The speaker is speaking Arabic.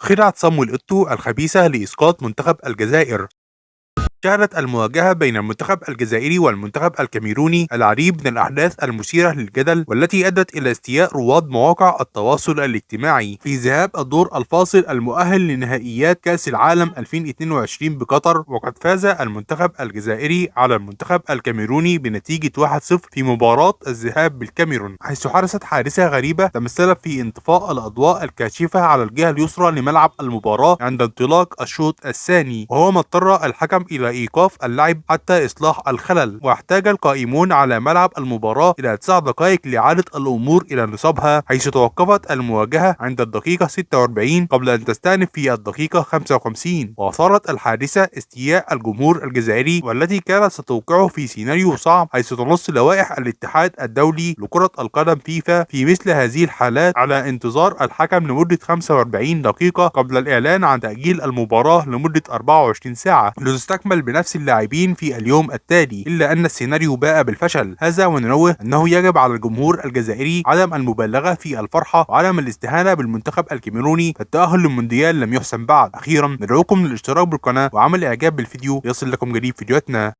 خدعة صامويل إيتو الخبيثة لإسقاط منتخب الجزائر. شهدت المواجهة بين المنتخب الجزائري والمنتخب الكاميروني العديد من الأحداث المثيرة للجدل والتي أدت إلى استياء رواد مواقع التواصل الاجتماعي في ذهاب الدور الفاصل المؤهل لنهائيات كأس العالم 2022 بقطر. وقد فاز المنتخب الجزائري على المنتخب الكاميروني بنتيجة 1-0 في مباراة الذهاب بالكاميرون، حيث حدثت حادثة غريبة تمثلت في انطفاء الأضواء الكاشفة على الجهة اليسرى لملعب المباراة عند انطلاق الشوط الثاني، وهو ما اضطر الحكم إلى إيقاف اللعب حتى إصلاح الخلل. واحتاج القائمون على ملعب المباراة إلى 9 دقائق لإعادة الأمور إلى نصابها، حيث توقفت المواجهة عند الدقيقة 46 قبل أن تستأنف في الدقيقة 55. وأثارت الحادثة استياء الجمهور الجزائري، والتي كانت ستوقعه في سيناريو صعب، حيث تنص لوائح الاتحاد الدولي لكرة القدم فيفا في مثل هذه الحالات على انتظار الحكم لمدة 45 دقيقة قبل الإعلان عن تأجيل المباراة لمدة 24 ساعة لتستكمل بنفس اللاعبين في اليوم التالي، إلا أن السيناريو باء بالفشل. هذا وننوه أنه يجب على الجمهور الجزائري عدم المبالغة في الفرحة وعدم الاستهانة بالمنتخب الكاميروني، فالتأهل للمونديال لم يحسم بعد. أخيرا ندعوكم للاشتراك بالقناة وعمل إعجاب بالفيديو ليصل لكم جديد فيديوهاتنا.